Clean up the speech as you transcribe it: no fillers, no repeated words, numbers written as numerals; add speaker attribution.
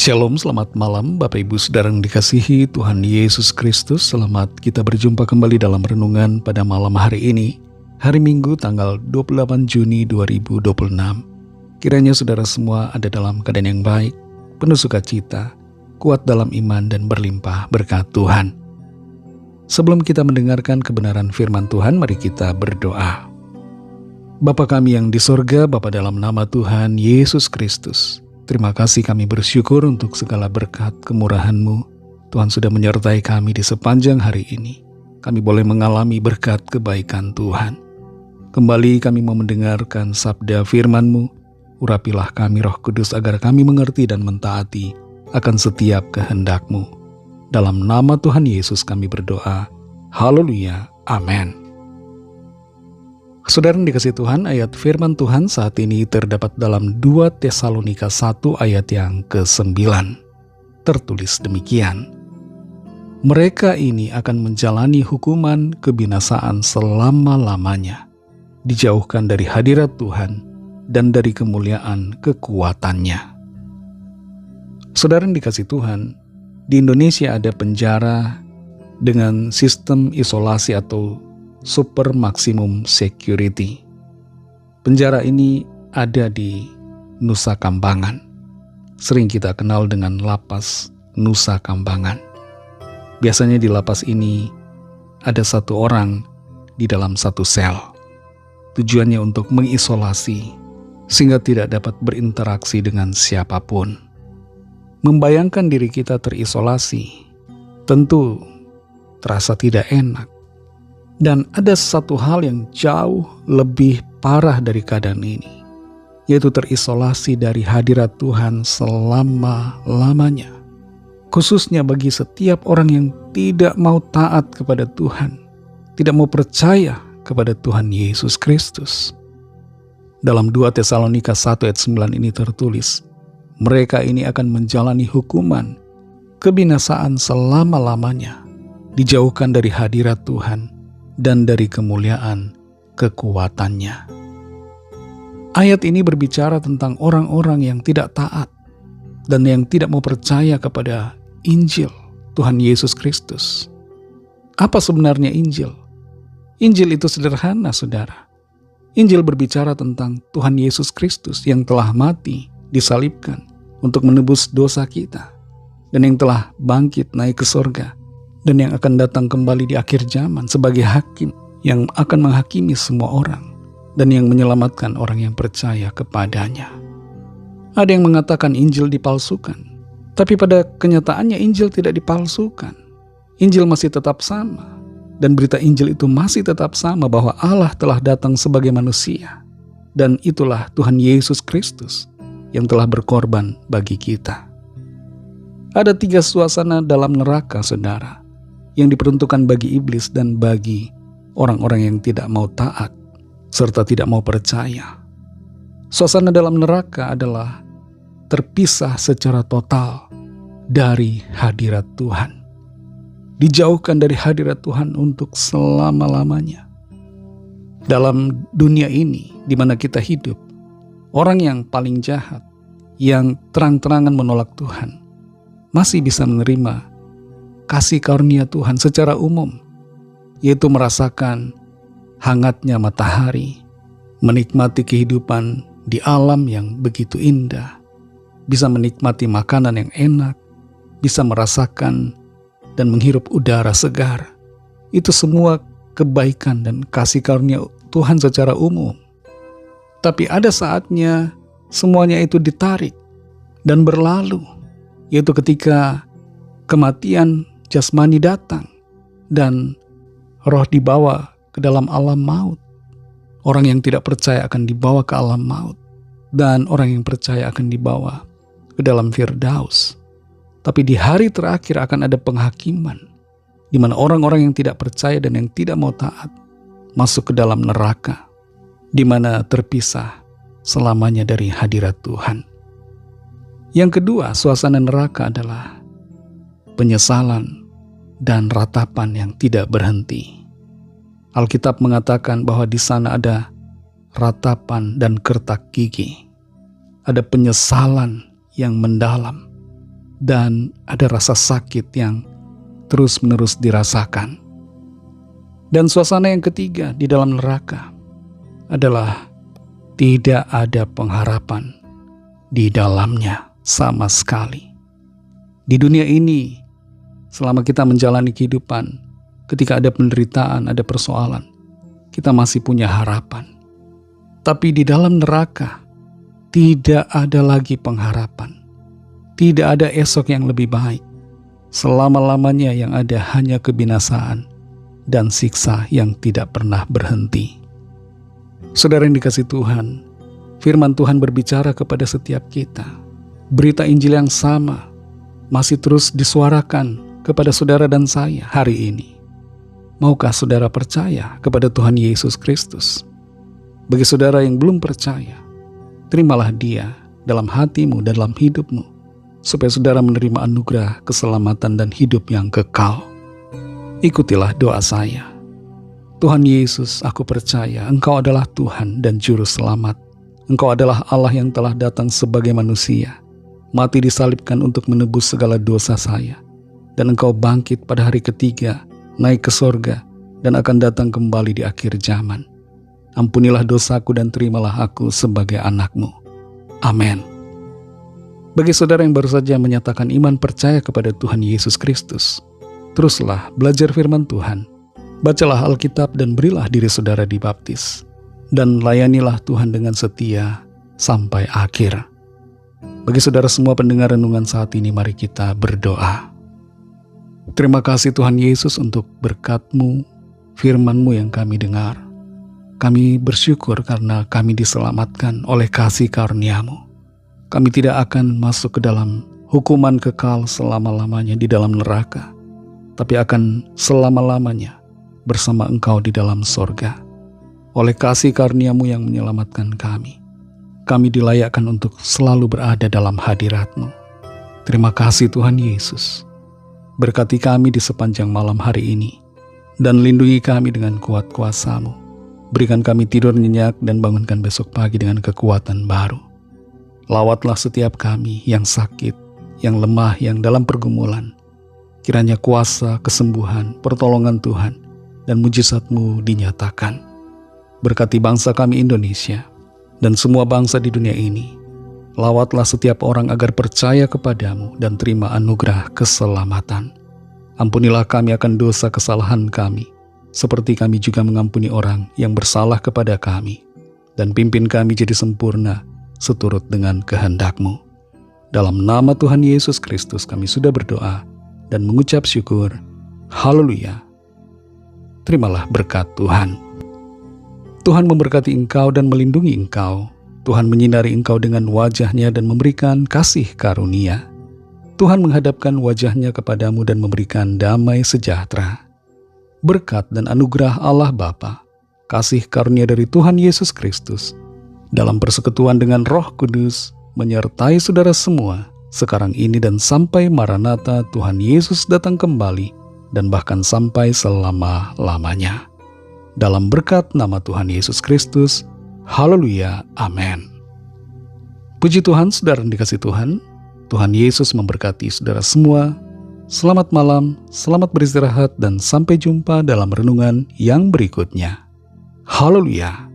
Speaker 1: Shalom, selamat malam Bapak Ibu Saudara yang dikasihi Tuhan Yesus Kristus. Selamat kita berjumpa kembali dalam renungan pada malam hari ini, hari Minggu tanggal 28 Juni 2026. Kiranya saudara semua ada dalam keadaan yang baik, penuh sukacita, kuat dalam iman dan berlimpah berkat Tuhan. Sebelum kita mendengarkan kebenaran firman Tuhan, mari kita berdoa. Bapa kami yang di sorga, Bapa dalam nama Tuhan Yesus Kristus, terima kasih kami bersyukur untuk segala berkat kemurahan-Mu. Tuhan sudah menyertai kami di sepanjang hari ini. Kami boleh mengalami berkat kebaikan Tuhan. Kembali kami mau mendengarkan sabda firman-Mu. Urapilah kami Roh Kudus agar kami mengerti dan mentaati akan setiap kehendak-Mu. Dalam nama Tuhan Yesus kami berdoa. Haleluya. Amin. Saudara yang dikasihi Tuhan, ayat firman Tuhan saat ini terdapat dalam 2 Tesalonika 1 ayat yang ke-9. Tertulis demikian. Mereka ini akan menjalani hukuman kebinasaan selama-lamanya, dijauhkan dari hadirat Tuhan dan dari kemuliaan kekuatannya. Saudara yang dikasihi Tuhan, di Indonesia ada penjara dengan sistem isolasi atau super maksimum security. Penjara ini ada di Nusa Kambangan. Sering kita kenal dengan lapas Nusa Kambangan. Biasanya di lapas ini ada satu orang di dalam satu sel. Tujuannya untuk mengisolasi sehingga tidak dapat berinteraksi dengan siapapun. Membayangkan diri kita terisolasi tentu terasa tidak enak. Dan ada satu hal yang jauh lebih parah dari keadaan ini, yaitu terisolasi dari hadirat Tuhan selama-lamanya. Khususnya bagi setiap orang yang tidak mau taat kepada Tuhan, tidak mau percaya kepada Tuhan Yesus Kristus. Dalam 2 Tesalonika 1 ayat 9 ini tertulis, mereka ini akan menjalani hukuman kebinasaan selama-lamanya, dijauhkan dari hadirat Tuhan dan dari kemuliaan kekuatannya. Ayat ini berbicara tentang orang-orang yang tidak taat dan yang tidak mau percaya kepada Injil Tuhan Yesus Kristus. Apa sebenarnya Injil? Injil itu sederhana, saudara. Injil berbicara tentang Tuhan Yesus Kristus yang telah mati, disalibkan untuk menebus dosa kita, dan yang telah bangkit naik ke sorga, dan yang akan datang kembali di akhir zaman sebagai hakim yang akan menghakimi semua orang dan yang menyelamatkan orang yang percaya kepadanya. Ada yang mengatakan Injil dipalsukan, tapi pada kenyataannya Injil tidak dipalsukan. Injil masih tetap sama, dan berita Injil itu masih tetap sama bahwa Allah telah datang sebagai manusia, dan itulah Tuhan Yesus Kristus yang telah berkorban bagi kita. Ada 3 suasana dalam neraka, saudara, yang diperuntukkan bagi iblis dan bagi orang-orang yang tidak mau taat serta tidak mau percaya. Suasana dalam neraka adalah terpisah secara total dari hadirat Tuhan, dijauhkan dari hadirat Tuhan untuk selama-lamanya. Dalam dunia ini di mana kita hidup, orang yang paling jahat, yang terang-terangan menolak Tuhan, masih bisa menerima kasih karunia Tuhan secara umum, yaitu merasakan hangatnya matahari, menikmati kehidupan di alam yang begitu indah, bisa menikmati makanan yang enak, bisa merasakan dan menghirup udara segar. Itu semua kebaikan dan kasih karunia Tuhan secara umum. Tapi ada saatnya semuanya itu ditarik dan berlalu, yaitu ketika kematian jasmani datang dan roh dibawa ke dalam alam maut. Orang yang tidak percaya akan dibawa ke alam maut, dan orang yang percaya akan dibawa ke dalam Firdaus. Tapi di hari terakhir akan ada penghakiman, di mana orang-orang yang tidak percaya dan yang tidak mau taat masuk ke dalam neraka, di mana terpisah selamanya dari hadirat Tuhan. Yang kedua, suasana neraka adalah penyesalan dan ratapan yang tidak berhenti. Alkitab mengatakan bahwa di sana ada ratapan dan kertak gigi. Ada penyesalan yang mendalam. dan ada rasa sakit yang terus-menerus dirasakan. Dan suasana yang ketiga di dalam neraka adalah tidak ada pengharapan di dalamnya sama sekali. Di dunia ini, selama kita menjalani kehidupan, ketika ada penderitaan, ada persoalan, kita masih punya harapan. Tapi di dalam neraka, tidak ada lagi pengharapan. Tidak ada esok yang lebih baik. Selama-lamanya yang ada hanya kebinasaan dan siksa yang tidak pernah berhenti. Saudara yang dikasihi Tuhan, firman Tuhan berbicara kepada setiap kita. Berita Injil yang sama masih terus disuarakan kepada saudara dan saya hari ini. Maukah saudara percaya kepada Tuhan Yesus Kristus? Bagi saudara yang belum percaya, terimalah Dia dalam hatimu dan dalam hidupmu, supaya saudara menerima anugerah keselamatan dan hidup yang kekal. Ikutilah doa saya. Tuhan Yesus, aku percaya Engkau adalah Tuhan dan Juru Selamat. Engkau adalah Allah yang telah datang sebagai manusia, mati disalibkan untuk menebus segala dosa saya. Dan Engkau bangkit pada hari ketiga, naik ke sorga, dan akan datang kembali di akhir zaman. Ampunilah dosaku dan terimalah aku sebagai anak-Mu. Amin. Bagi saudara yang baru saja menyatakan iman percaya kepada Tuhan Yesus Kristus, teruslah belajar firman Tuhan. Bacalah Alkitab dan berilah diri saudara dibaptis. Dan layanilah Tuhan dengan setia sampai akhir. Bagi saudara semua pendengar renungan saat ini, mari kita berdoa. Terima kasih Tuhan Yesus untuk berkat-Mu, firman-Mu yang kami dengar. Kami bersyukur karena kami diselamatkan oleh kasih karunia-Mu. Kami tidak akan masuk ke dalam hukuman kekal selama-lamanya di dalam neraka, tapi akan selama-lamanya bersama Engkau di dalam sorga. Oleh kasih karunia-Mu yang menyelamatkan kami dilayakkan untuk selalu berada dalam hadirat-Mu. Terima kasih Tuhan Yesus. Berkati kami di sepanjang malam hari ini, dan lindungi kami dengan kuat kuasa-Mu. Berikan kami tidur nyenyak dan bangunkan besok pagi dengan kekuatan baru. Lawatlah setiap kami yang sakit, yang lemah, yang dalam pergumulan. Kiranya kuasa, kesembuhan, pertolongan Tuhan, dan mujizat-Mu dinyatakan. Berkati bangsa kami Indonesia, dan semua bangsa di dunia ini. Lawatlah setiap orang agar percaya kepadamu dan terima anugerah keselamatan. Ampunilah kami akan dosa kesalahan kami, seperti kami juga mengampuni orang yang bersalah kepada kami. Dan pimpin kami jadi sempurna, seturut dengan kehendak-Mu. Dalam nama Tuhan Yesus Kristus kami sudah berdoa dan mengucap syukur. Haleluya. Terimalah berkat Tuhan. Tuhan memberkati engkau dan melindungi engkau. Tuhan menyinari engkau dengan wajah-Nya dan memberikan kasih karunia. Tuhan menghadapkan wajah-Nya kepadamu dan memberikan damai sejahtera. Berkat dan anugerah Allah Bapa, kasih karunia dari Tuhan Yesus Kristus, dalam persekutuan dengan Roh Kudus, menyertai saudara semua, sekarang ini dan sampai Maranatha Tuhan Yesus datang kembali, dan bahkan sampai selama-lamanya. Dalam berkat nama Tuhan Yesus Kristus, haleluya, amin. Puji Tuhan, saudara yang dikasihi Tuhan, Tuhan Yesus memberkati saudara semua. Selamat malam, selamat beristirahat, dan sampai jumpa dalam renungan yang berikutnya. Haleluya.